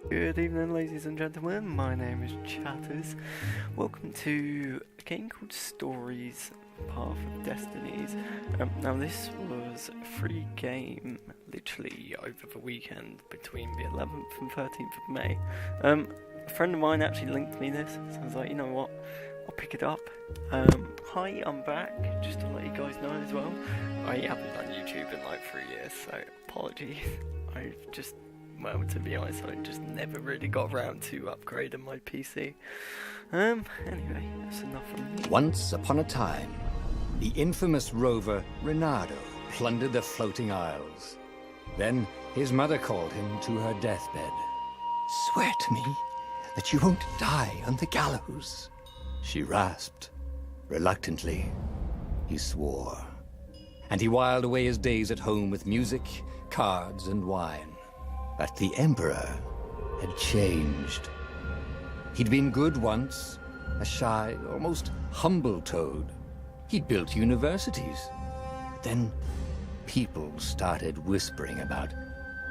Good evening, ladies and gentlemen. My name is Chatters. Welcome to a game called Stories, Path of Destinies. Now, this was a free game, literally over the weekend between the 11th and 13th of May. A friend of mine actually linked me this, so I was like, you know what? I'll pick it up. Hi, I'm back, just to let you guys know as well. I haven't done YouTube in like 3 years, so apologies. Well, to be honest, I just never really got around to upgrading my PC. Anyway, that's enough from me. Once upon a time, the infamous rover Reynardo plundered the floating isles. Then his mother called him to her deathbed. "Swear to me that you won't die on the gallows," she rasped. Reluctantly, he swore. And he whiled away his days at home with music, cards, and wine. But the Emperor had changed. He'd been good once, a shy, almost humble toad. He'd built universities. Then people started whispering about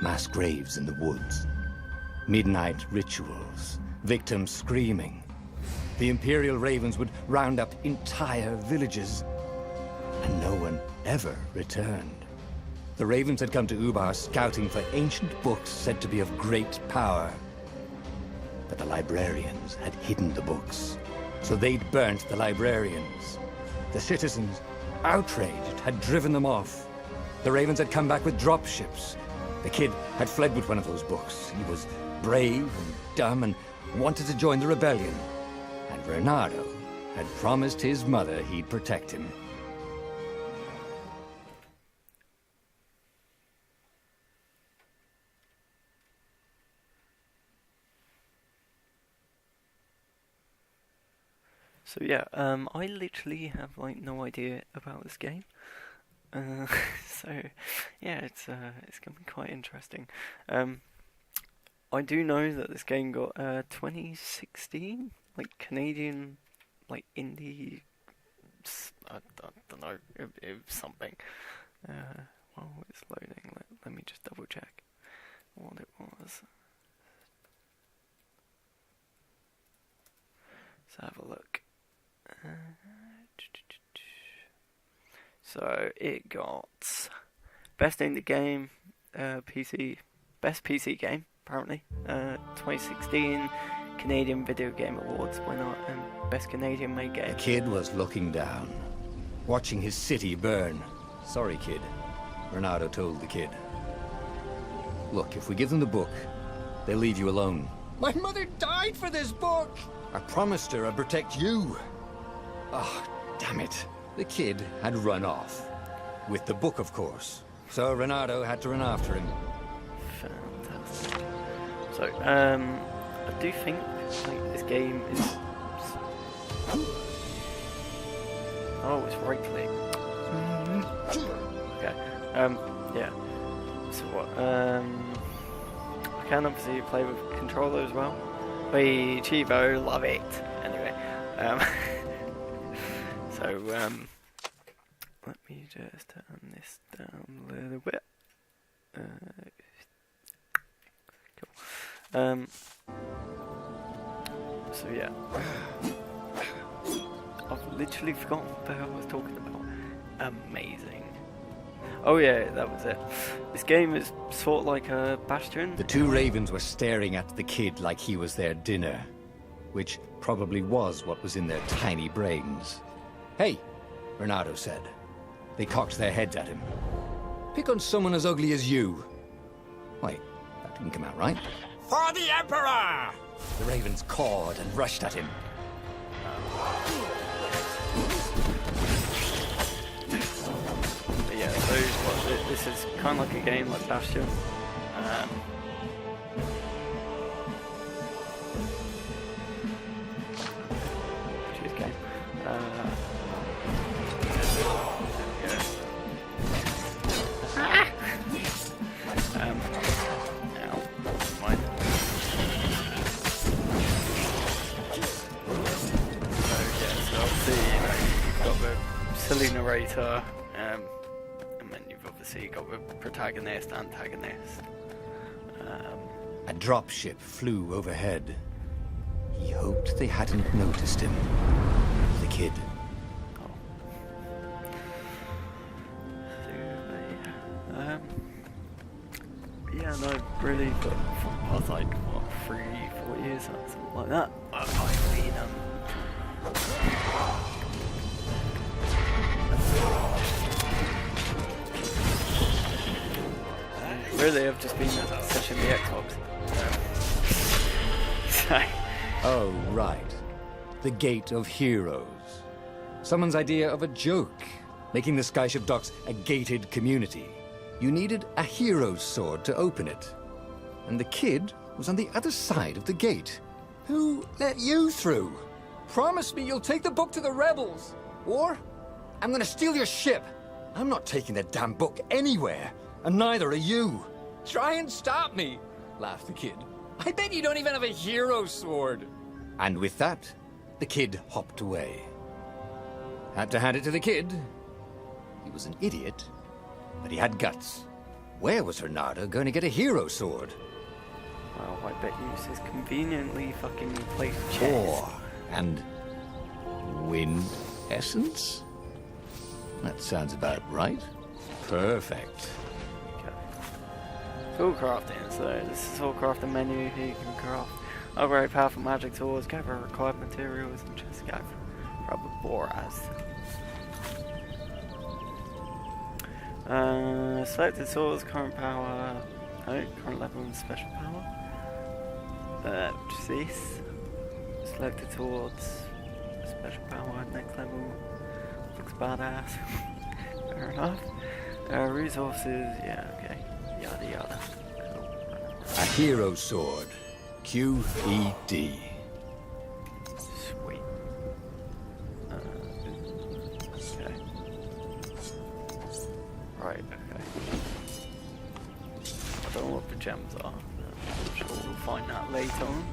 mass graves in the woods, midnight rituals, victims screaming. The Imperial Ravens would round up entire villages, and no one ever returned. The Ravens had come to Ubar scouting for ancient books said to be of great power. But the librarians had hidden the books, so they'd burnt the librarians. The citizens, outraged, had driven them off. The Ravens had come back with dropships. The kid had fled with one of those books. He was brave and dumb and wanted to join the rebellion. And Reynardo had promised his mother he'd protect him. So yeah, I literally have like no idea about this game. So yeah, it's gonna be quite interesting. I do know that this game got 2016 like Canadian like indie. I don't know, it was something. While it's loading, let me just double check what it was. Let's have a look. So it got best indie game, PC, best PC game apparently, 2016 Canadian Video Game Awards winner and best Canadian made game. The kid was looking down, watching his city burn. "Sorry, kid," Reynardo told the kid. "Look, if we give them the book, they'll leave you alone." "My mother died for this book!" "I promised her I'd protect you." "Oh, damn it." The kid had run off. With the book, of course. So Reynardo had to run after him. Fantastic. So, I do think like this game is... Oh, it's right click. Okay. Yeah. So what? I can obviously play with controller as well. Wee, Chivo, love it. Anyway, so let me just turn this down a little bit. Cool. So yeah, I've literally forgotten what the hell I was talking about. Amazing. Oh yeah, that was it. This game is sort of like a Bastion. The two Ravens were staring at the kid like he was their dinner, which probably was what was in their tiny brains. "Hey," Reynardo said. They cocked their heads at him. "Pick on someone as ugly as you." Wait, that didn't come out right. For the Emperor! The Ravens cawed and rushed at him. But yeah, so what, this is kind of like a game like Bastion. Cheers game. Silly narrator, and then you've obviously got the protagonist, antagonist. A dropship flew overhead. He hoped they hadn't noticed him. The kid. Yeah, no, really, but for the past, like, what, 3-4 years, or something like that, I've been, really, I've just been session the Xbox. So. Oh, right. The Gate of Heroes. Someone's idea of a joke, making the Skyship Docks a gated community. You needed a hero's sword to open it. And the kid was on the other side of the gate. Who let you through? Promise me you'll take the book to the rebels. Or I'm gonna steal your ship. I'm not taking that damn book anywhere. And neither are you. Try and stop me, laughed the kid. I bet you don't even have a hero sword. And with that, the kid hopped away. Had to hand it to the kid. He was an idiot, but he had guts. Where was Renardo going to get a hero sword? Well, I bet you this is conveniently fucking placed chess. And wind essence? That sounds about right. Perfect. It's all crafting, so this is all crafting menu. Here you can craft upgrade powerful magic tools, gather required materials, and just go for rubber boras. Selected swords, current power, current level and special power. Which is this. Selected swords, special power, next level. Looks badass. Fair enough. Resources, yeah, okay. Yada yada. Cool. A hero sword. QED. Sweet. Okay. Right, okay. I don't know what the gems are. I'm sure we'll find that later on.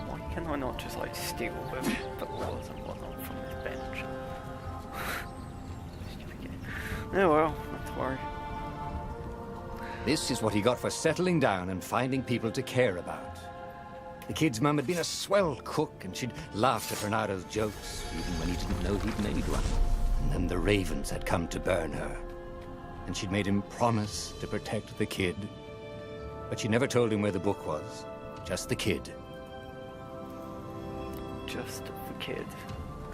Why can I not just like steal the laws and whatnot from this bench? Oh well, not to worry. This is what he got for settling down and finding people to care about. The kid's mum had been a swell cook, and she'd laughed at Renardo's jokes, even when he didn't know he'd made one. And then the ravens had come to burn her. And she'd made him promise to protect the kid. But she never told him where the book was. Just the kid. Just the kid.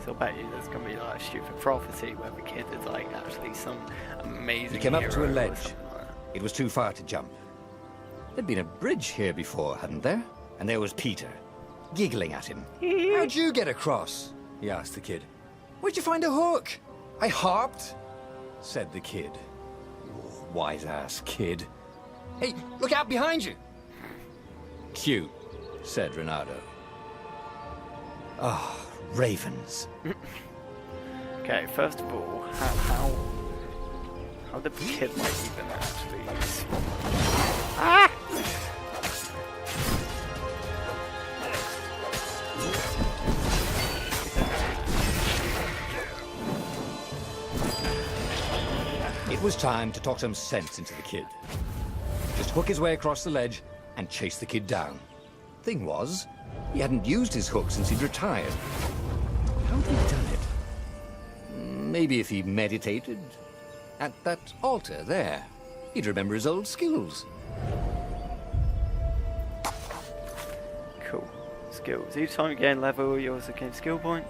So I bet you there's gonna be like a stupid prophecy where the kid is like actually some amazing He came up to a hero or ledge. something like that. It was too far to jump. There'd been a bridge here before, hadn't there? And there was Peter, giggling at him. How'd you get across? He asked the kid. Where'd you find a hook? I hopped, said the kid. Oh, wise-ass kid. Hey, look out behind you. Cute, said Renardo. Ah, oh, ravens. Okay, first of all, how did the kid like even actually? Ah! It was time to talk some sense into the kid. Just hook his way across the ledge and chase the kid down. Thing was, he hadn't used his hook since he'd retired. How'd he done it? Maybe if he meditated at that altar there, he'd remember his old skills. Cool. Skills. Each time you gain level, you also gain skill point.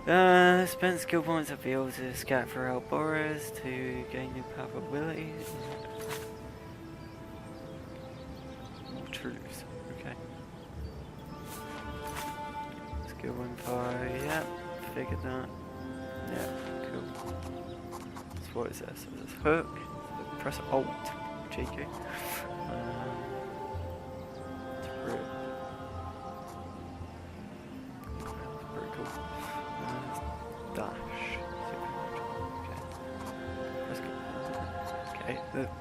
Spend skill points to be able to scout for Alboras to gain new powerful abilities. More truths. Okay. Skill info. Yep. Figured that. Yeah. Cool. So what is this? So this hook. So press Alt. Cheeky.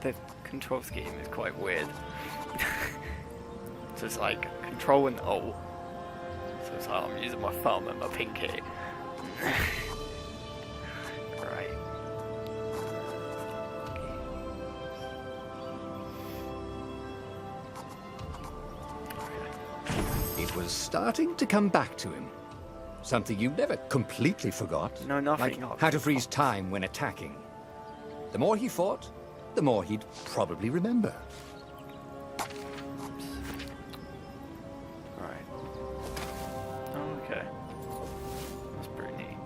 The control scheme is quite weird. So it's like control and alt. So it's like I'm using my thumb and my pinky. was starting to come back to him. Something you never completely forgot. No, nothing. Like how to freeze time when attacking. The more he fought, the more he'd probably remember. Right. Okay. That's pretty neat.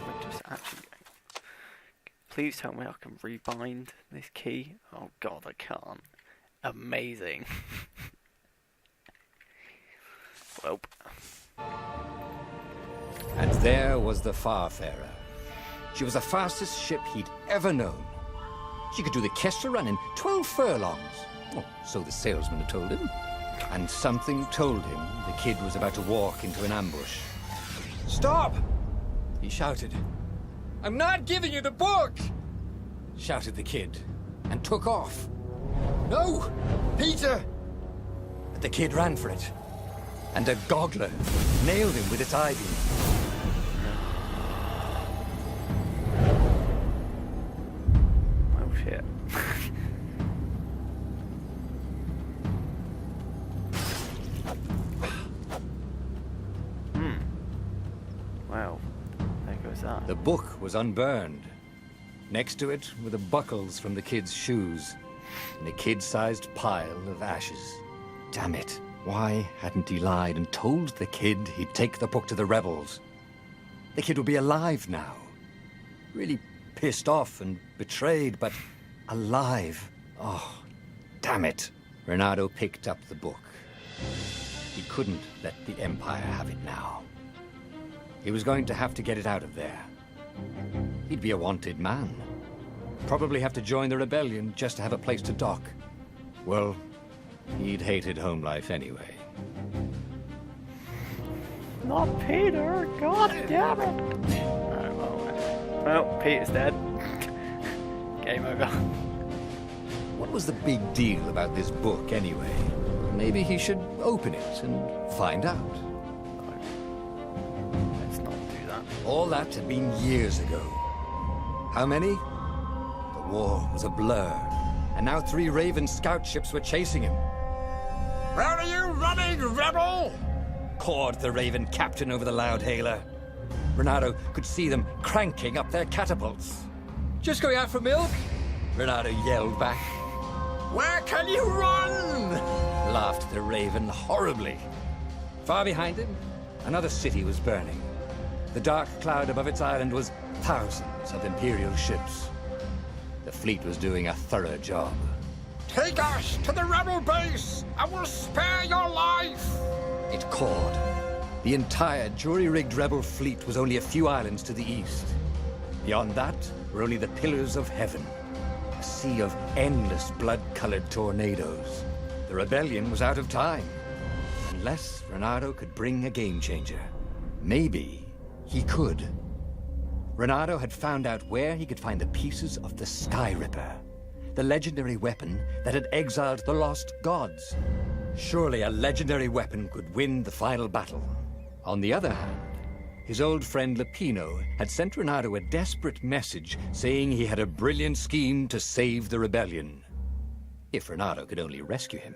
We're just actually... Please tell me I can rebind this key. Oh god, I can't. Amazing. Well. And there was the Farfarer. She was the fastest ship he'd ever known. She could do the Kessler run in 12 furlongs. Oh, so the salesman had told him. And something told him the kid was about to walk into an ambush. "Stop!" he shouted. "I'm not giving you the book!" shouted the kid, and took off. "No! Peter!" But the kid ran for it, and a goggler nailed him with its eye-beam. Oh shit. Well, there goes that. The book was unburned. Next to it were the buckles from the kid's shoes, and a kid-sized pile of ashes. Damn it. Why hadn't he lied and told the kid he'd take the book to the rebels? The kid would be alive now. Really pissed off and betrayed, but alive. Oh, damn it. Renato picked up the book. He couldn't let the Empire have it now. He was going to have to get it out of there. He'd be a wanted man. Probably have to join the rebellion just to have a place to dock. Well, he'd hated home life anyway. Not Peter! God damn it! Alright, well, Peter's dead. Game over. What was the big deal about this book anyway? Maybe he should open it and find out. Let's not do that. All that had been years ago. How many? The war was a blur, and now 3 Raven scout ships were chasing him. Where are you running, rebel? Cawed the Raven captain over the loudhailer. Renato could see them cranking up their catapults. "Just going out for milk?" Renato yelled back. Where can you run? Laughed the Raven horribly. Far behind him, another city was burning. The dark cloud above its island was thousands of Imperial ships. The fleet was doing a thorough job. Take us to the rebel base. I will spare your life. It cawed. The entire jury-rigged rebel fleet was only a few islands to the east. Beyond that were only the pillars of heaven. A sea of endless blood-colored tornadoes. The rebellion was out of time. Unless Renato could bring a game-changer. Maybe he could. Renato had found out where he could find the pieces of the Sky Ripper, the legendary weapon that had exiled the lost gods. Surely a legendary weapon could win the final battle. On the other hand, his old friend Lapino had sent Renato a desperate message saying he had a brilliant scheme to save the rebellion. If Renato could only rescue him.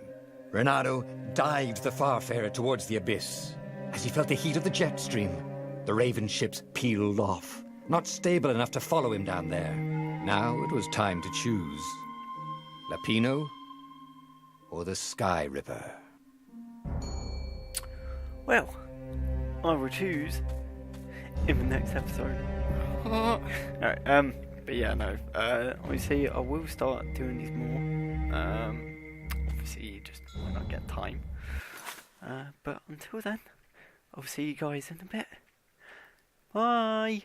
Renato dived the Farfarer towards the abyss. As he felt the heat of the jet stream, the Raven ships peeled off, not stable enough to follow him down there. Now it was time to choose. Lapino or the Sky Ripper? Well, I will choose in the next episode. Alright, but yeah, no. Obviously, I will start doing these more. Obviously, just when I get time. But until then, I'll see you guys in a bit. Bye!